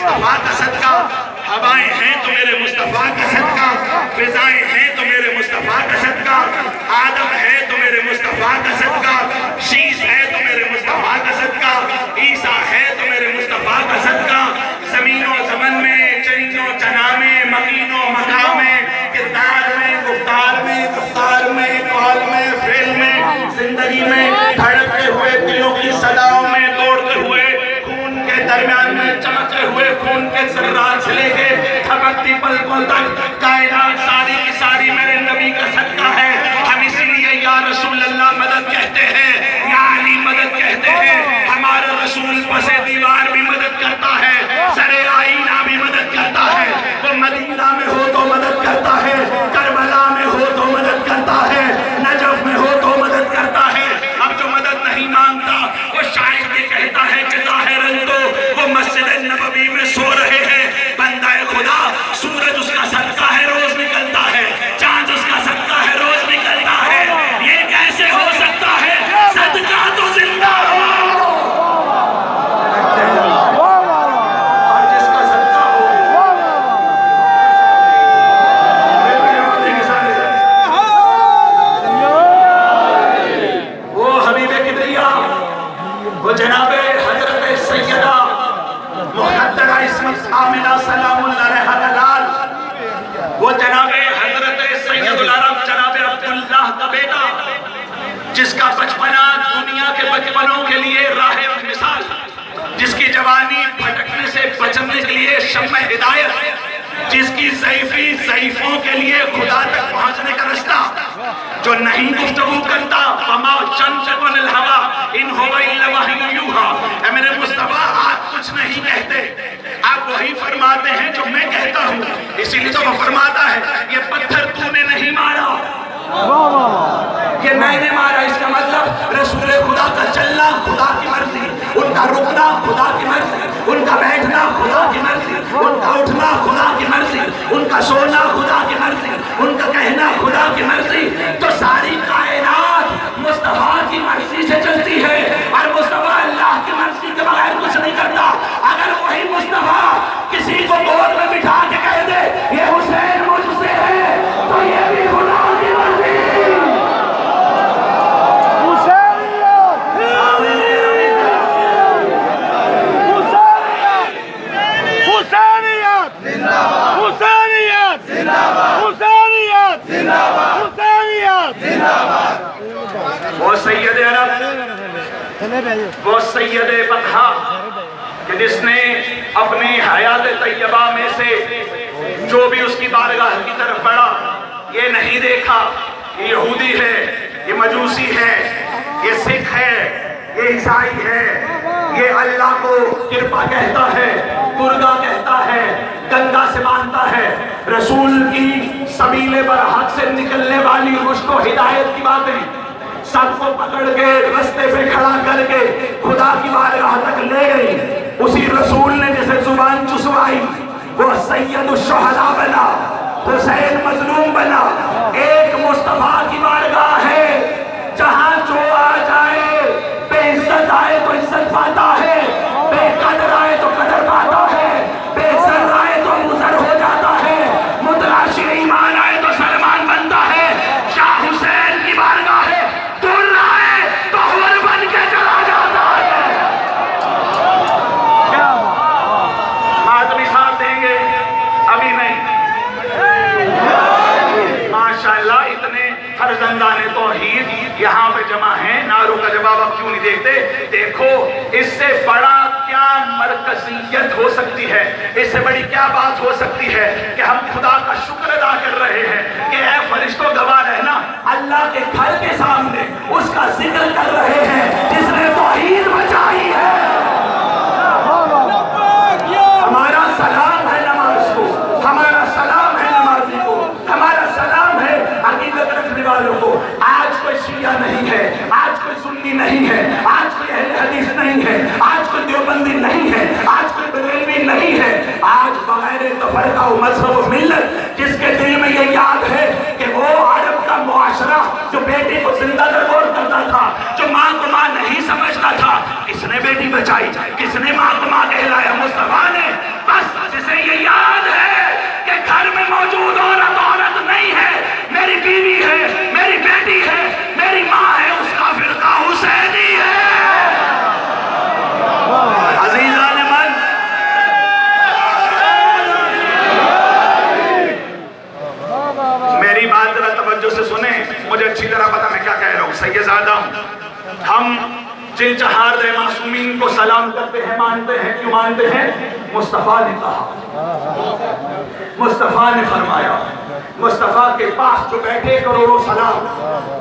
مصطفیٰ کا صدقہ، ہوائیں ہیں تو میرے مصطفیٰ کا صدقہ، فضائیں ہیں تو میرے مصطفیٰ کا صدقہ، آدم ہے تو میرے مصطفیٰ کا صدقہ، شیش ہے تو میرے مصطفیٰ کا صدقہ، عیسیٰ ہے تو میرے مصطفیٰ کا صدقہ، زمین و زمن میں، چرین و چنا میں، مکین و مکان میں، کردار میں، گفتار میں، گفتار میں، قول میں، فعل میں، زندگی میں، دھڑکتے ہوئے دلوں کی صداؤں میں، دوڑتے ہوئے خون کے درمیان میں، چمکتے ہوئے خون کے ذرات سے لے کے تھبکتی پل پل تک کائنات ساری کی ساری میرے نبی کا صدقہ ہے۔ ہم اسی لیے یا رسول اللہ مدد کہتے ہیں، یا علی مدد کہتے ہیں۔ ہمارا رسول پس دیوار بھی مدد کرتا ہے، سر آئینہ بھی مدد کرتا ہے، وہ مدینہ میں ہو تو مدد کرتا ہے، کربلا میں ہو تو مدد کرتا ہے، نجف میں ہو تو مدد کرتا ہے۔ اب جو مدد نہیں مانگتا وہ شاید یہ کہتا ہے کہ ظاہراً تو وہ مسجد نبوی میں سو رہے ہیں، بندہ خدا سورج اس کا صدقہ ہے روز نکلتا ہے، چاند اس کا صدقہ ہے روز نکلتا ہے، یہ کیسے ہو سکتا ہے؟ صدقہ تو زندہ ہو، اور جس کا صدقہ ہو وہ حبیب کبریا، وہ جناب حضرت سیدہ محترمہ عصمت آمنہ سلام اللہ علیہا کا لال، وہ جناب حضرت سید العرب جناب عبداللہ کا بیٹا، جس کا بچپنا دنیا کے بچپنوں کے لیے راہ مثال، جس کی جوانی بھٹکنے سے بچنے کے لیے شمع ہدایت، جس کی ضعیفی ضعیفوں کے لیے خدا تک پہنچنے کا رستہ، جو نہیں گفتگو کرتا وما ينطق عن الهوى ان هو الا وحی یوحی۔ اے میرے مصطفیٰ آپ کچھ نہیں کہتے، آپ وہی فرماتے ہیں جو میں کہتا ہوں، اسی لیے تو وہ فرماتا ہے یہ پتھر تو نے نہیں مارا، یہ میں نے مارا۔ اس کا مطلب رسول خدا کا چلنا خدا کی مرضی، ان کا رکنا خدا کی مرضی، ان کا بیٹھنا خدا کی مرضی، ان کا اٹھنا خدا کی مرضی، ان کا سونا خدا کی مرضی، ان کا کہنا خدا کی مرضی۔ تو ساری کائنات مصطفیٰ کی مرضی سے چلتی ہے، اور مصطفیٰ اللہ کی مرضی کے بغیر کچھ نہیں کرتا۔ اگر وہی مصطفیٰ کسی کو گود میں بٹھا کے کہہ دے یہ حسین مجھ سے ہے، تو یہ بھی خدا کی مرضی۔ وہ سید عرب، وہ سید بطحہ کہ جس نے اپنی حیات طیبہ میں سے جو بھی اس کی بارگاہ کی طرف بڑھا، یہ نہیں دیکھا یہ یہودی ہے، یہ مجوسی ہے، یہ سکھ ہے، یہ عیسائی ہے، یہ اللہ کو کرپا کہتا ہے، درگا کہتا ہے، گنگا سے مانتا ہے، رسول کی سبیل برحق سے نکلنے والی رشد و ہدایت کی باتیں سب کو پکڑ کے رستے پہ کھڑا کر کے خدا کی بارگاہ تک لے گئی۔ اسی رسول نے جسے زبان چسوائی وہ سید الشہداء بنا، حسین مظلوم بنا۔ ایک مصطفیٰ کی بارگاہ ہے جہاں جو آ جائے، بے عزت آئے تو عزت پاتا ہے، بے قدر آئے تو قدر پاتا ہے، بے سر آئے تو مزر ہو جاتا ہے، متلاشی ایمان آئے تو سلمان بنتا ہے۔ شاہ حسین کی بارگاہ ہے، دل آئے تو حور بن کے چلا جاتا ہے۔ آدمی ساتھ دیں گے ابھی نہیں، ماشاءاللہ اتنے فرزندان توحید یہاں پہ جمع ہیں، نعروں کا جواب آپ کیوں نہیں دیکھتے؟ دیکھو اس سے بڑا کیا مرکزیت ہو سکتی ہے، اس سے بڑی کیا بات ہو سکتی ہے کہ ہم خدا کا شکر ادا کر رہے ہیں کہ اے فرشتوں گواہ رہنا، اللہ کے گھر کے سامنے اس کا ذکر کر رہے ہیں جس نے توحید بچائی ہے۔ ہمارا سلام ہے نماز کو، ہمارا سلام ہے نمازی کو، ہمارا سلام ہے عقیدت رکھنے والوں کو۔ آج کوئی شیعہ نہیں ہے، آج کوئی سنی نہیں ہے، آج کوئی اہل حدیث نہیں ہے، آج کوئی دیوبندی نہیں ہے، آج کوئی بریلوی نہیں ہے۔ آج بغیر تفرقہ و مذہب و ملت جس کے دل میں یہ یاد ہے کہ وہ عرب کا معاشرہ جو بیٹی کو زندہ درگور کرتا تھا، جو ماں کو ماں نہیں سمجھتا تھا، کس نے بیٹی بچائی، کس نے ماں کو ماں کہلایا؟ مصطفیٰ نے۔ بس جن چہارد معصومین کو سلام کرتے ہیں، مانتے ہیں، کیوں مانتے ہیں؟ مصطفیٰ نے کہا، مصطفیٰ نے فرمایا، مصطفیٰ کے پاس جو بیٹھے کروڑوں سلام،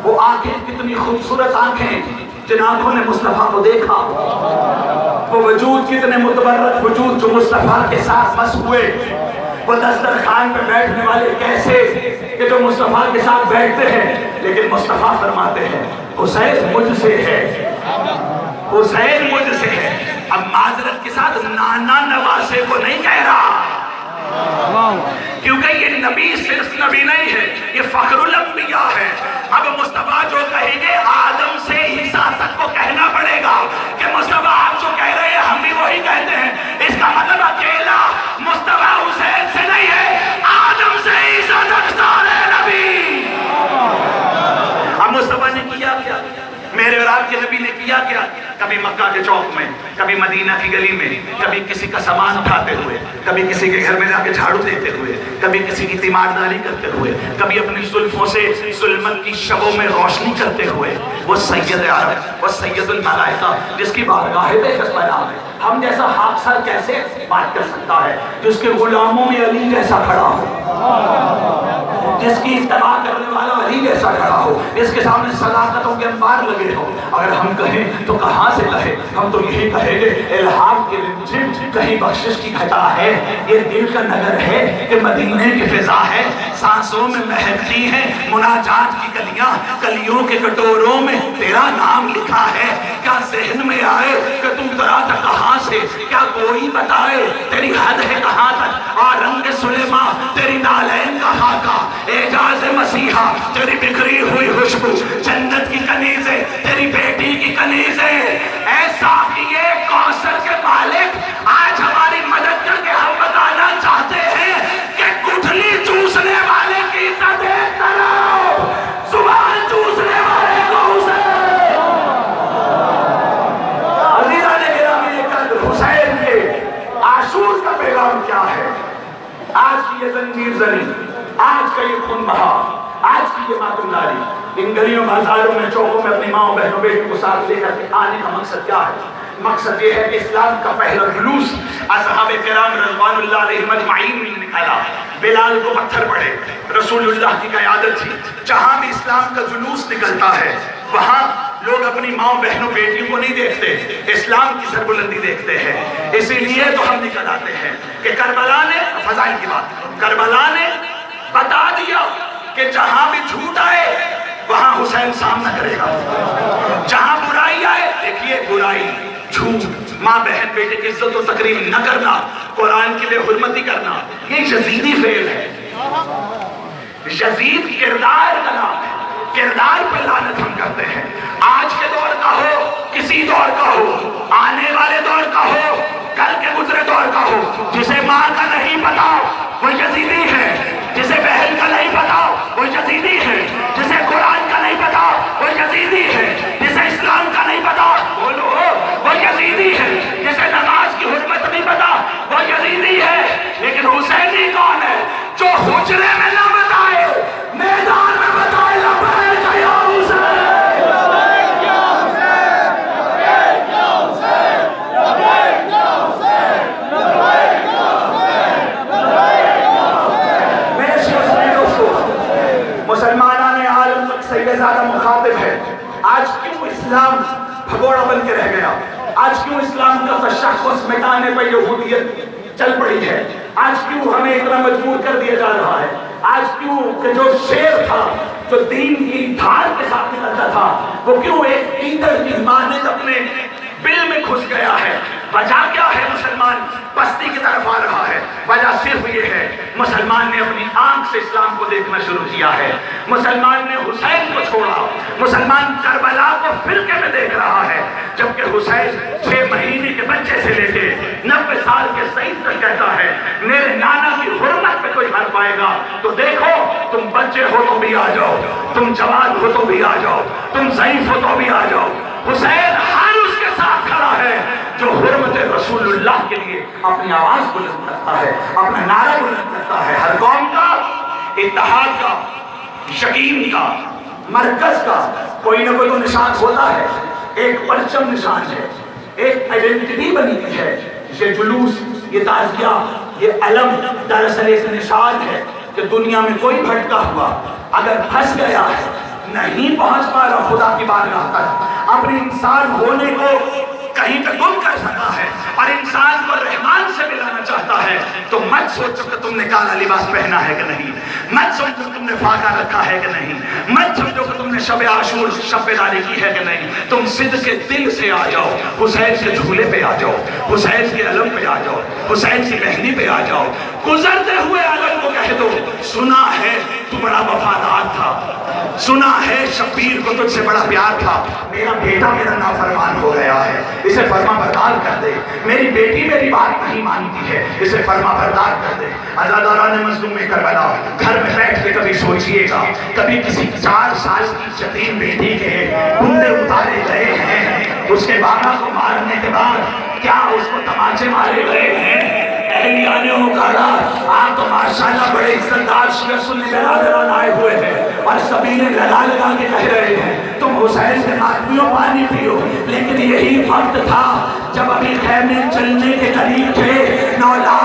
وہ آنکھیں کتنی خوبصورت آنکھیں، جن آنکھوں نے مصطفیٰ کو دیکھا، وہ وجود کتنے متبرک وجود جو مصطفیٰ کے ساتھ مس ہوئے، وہ دسترخوان پہ بیٹھنے والے کیسے کہ جو مصطفیٰ کے ساتھ بیٹھتے ہیں، لیکن مصطفیٰ فرماتے ہیں حسین مجھ سے ہے، حسین مجھ سے ہے۔ اب معذرت کے ساتھ نانا نواسے کو نہیں کہہ رہا، کیونکہ یہ نبی صرف نبی نہیں ہے، یہ فخر الانبیاء ہے۔ اب مصطفیٰ جو کہیں گے آدم سے عیسیٰ تک کو کہنا پڑے گا کہ مصطفیٰ آپ جو کہہ رہے ہیں ہم بھی وہی کہتے ہیں۔ اس کا مطلب اکیلا مصطفیٰ حسین سے نہیں ہے، آدم سے عیسیٰ تک سارے نبی۔ اب مصطفیٰ نے کیا کیا؟ میرے اور آپ کے نبی نے کیا کیا؟ کبھی مکہ کے چوک میں، کبھی مدینہ کی گلی میں، کبھی کسی کا سامان اٹھاتے ہوئے، کبھی کسی کے گھر میں جا کے جھاڑو دیتے ہوئے، کبھی کسی کی تیمارداری کرتے ہوئے، کبھی اپنی زلفوں سے ظلمت کی شبوں میں روشنی کرتے ہوئے، وہ سید عرب، وہ سید الملائکہ جس کی بارگاہ بے نام ہے، ہم جیسا خاک سر کیسے بات کر سکتا ہے؟ جس کے غلاموں میں علی جیسا کھڑا ہو، جس کی اتباع کرنے والا علی جیسا کھڑا ہو، جس کے سامنے صداقتوں کے انبار لگے ہو۔ اگر ہم کہیں تو کہاں سے کہیں؟ ہم تو یہی کہیں گے الہام کے رمجھم کہیں بخشش کی گھٹا ہے، یہ دل کا نگر ہے کہ مدینے کی فضا ہے، سانسوں میں مہکتی ہیں مناجات کی کلیاں، کلیوں کے کٹوروں میں تیرا نام لکھا ہے۔ کیا ذہن میں آئے کہ تم ذرا تھا کہاں سے؟ کیا کوئی بتائے تیری حد ہے کہاں تک؟ اور رنگ سلیماں تیری نالین کا خاکہ، اعجاز مسیحا تیری بکھری ہوئی خوشبو، جنت کی کنیزیں تیری بیٹی کی کنیزیں۔ ایسا کیے کوثر کے مالک آج ہماری مدد کر کے ہم بتانا چاہتے ہیں کہ گٹھلی چوسنے والے کی عزت ایک طرف، زبان چوسنے والے کو حسین۔ عزیزان گرامی قدر، حسین کے عاشور کا پیغام کیا ہے؟ آج کی یہ زنجیر زنی، آج کا یہ خون بہا، آج کی یہ ماتمداری، ان گلیوں بازاروں میں چوکوں میں اپنی ماں بہنوں بیٹوں کو ساتھ لے کر کے آنے کا مقصد کیا ہے؟ مقصد یہ ہے کہ اسلام کا پہلا جلوس اصحاب کرام رضوان اللہ علیہم اجمعین نے نکالا۔ بلال کو پتھر پڑے، رسول اللہ کی قیادت تھی۔ جہاں بھی اسلام کا جلوس نکلتا ہے وہاں لوگ اپنی ماں بہنوں بیٹیوں کو نہیں دیکھتے، اسلام کی سربلندی دیکھتے ہیں۔ اسی لیے تو ہم نکل آتے ہیں کہ کربلا نے، فضائل کی بات، کربلا نے بتا دیا کہ جہاں بھی جھوٹ آئے وہاں حسین سامنا کرے گا، جہاں برائی آئے، دیکھیے برائی، جھوٹ، ماں بہن بیٹے کی عزت و تکریم نہ کرنا، قرآن کے لئے حرمتی کرنا، یہ یزیدی فعل ہے۔ یزید کردار کا نام ہے، کردار پر لعنت ہم کرتے ہیں۔ آج کے دور کا ہو، کسی دور کا ہو، آنے والے دور کا ہو، کل کے گزرے دور کا ہو، جسے ماں کا نہیں پتا وہ یزیدی ہے، جسے بہن کا نہیں پتا وہ یزیدی ہے، جسے قرآن کا نہیں پتا وہ یزیدی ہے، جسے اسلام کا نہیں پتا بولو وہ یزیدی ہے، جسے نماز کی حرمت نہیں پتا وہ یزیدی ہے۔ لیکن حسینی کون ہے؟ جو حجرے میں نہ بتائے میدان میں بتائے لبیک یا حسین، لبیک یا حسین، لبیک یا حسین، لبیک یا حسین، لبیک یا حسین، لبیک یا حسین۔ میرے شیعہ دوستو، مسلمانان عالم تک سید زیادہ مخاطب ہے۔ آج کیوں اسلام بھگوڑا بن کے رہ گیا؟ آج کیوں اسلام کا تشخص مٹانے پر یہودیت چل پڑی ہے؟ آج کیوں ہمیں اتنا مجبور کر دیا جا رہا ہے؟ آج کیوں کہ جو شیر تھا، جو دین کی دھار کے ساتھ نکلتا تھا، وہ کیوں ایک ایندھر کی مانند اپنے بل میں گھس گیا ہے؟ وجہ کیا ہے؟ مسلمان پستی کی طرف آ رہا ہے۔ وجہ صرف یہ ہے مسلمان نے اپنی آنکھ سے اسلام کو دیکھنا شروع کیا ہے، مسلمان نے حسین کو چھوڑا، مسلمان کربلا کو فرقے میں دیکھ رہا ہے، جبکہ حسین 6 مہینے کے بچے سے لے کے 90 سال کے سعید تک کہتا ہے میرے نانا کی حرمت پہ کوئی حرف آئے گا تو دیکھو، تم بچے ہو تو بھی آ جاؤ، تم جوان ہو تو بھی آ جاؤ، تم ضعیف ہو تو بھی آ جاؤ۔ حسین ہر اس کے ساتھ کھڑا ہے جو حرمت رسول اللہ کے لیے اپنی آواز بلند کرتا ہے، اپنا نعرہ بلند کرتا ہے۔ ہر قوم کا، اتحاد کا، یقین کا، مرکز کا کوئی نہ کوئی تو نشان ہوتا ہے۔ ایک پرچم نشان ہے، ایک آئیڈینٹی بنی ہوئی ہے. یہ جلوس، یہ تعزیہ، یہ علم دراصل ایک نشان ہے کہ دنیا میں کوئی بھٹکا ہوا اگر پھنس گیا ہے، نہیں پہنچ پا رہا خدا کی بارگاہ تک، اپنے انسان ہونے کو کہیں پہ گم کر سکتا ہے اور انسان کو رحمان سے ملانا چاہتا ہے، تو مت سوچو کہ تم نے کالا لباس پہنا ہے کہ نہیں، مت سوچو کہ تم نے فاقہ رکھا ہے کہ نہیں، مت سوچو کہ تم نے شب عاشور شب بیداری کی ہے کہ نہیں. تم صدق کے دل سے آ جاؤ، حسین کے جھولے پہ آ جاؤ، حسین کے علم پہ آ جاؤ، حسین کی مہندی پہ آ جاؤ. گزرتے ہوئے عالم کو کہہ دو، سنا ہے تو بڑا وفادار تھا، سنا ہے شبیر کو تجھ سے بڑا پیار تھا، میرا بیٹا میرا نافرمان ہو گیا ہے، اسے فرما بردار کر دے. میری بیٹی میری بات نہیں مانتی ہے، اسے فرما بردار کر دے. عزاداران مظلوم کربلا، گھر میں بیٹھ کے کبھی سوچئے گا، کبھی کسی 4 سال کی یتیم بیٹی کے کنڈے اتارے گئے ہیں، اس کے بابا کو مارنے کے بعد کیا اس کو تماچے مارے گئے ہیں؟ اہلیہ نے کہا آپ تو ماشاءاللہ بڑے عزتدار شیعہ سنی برادران آئے ہوئے ہیں اور سبھی نے لگا لگا کے کہہ رہے ہیں تم حسین سے ماتمیوں پانی پیو. لیکن یہی وقت تھا جب ابھی خیمے چلنے کے قریب تھے، نولا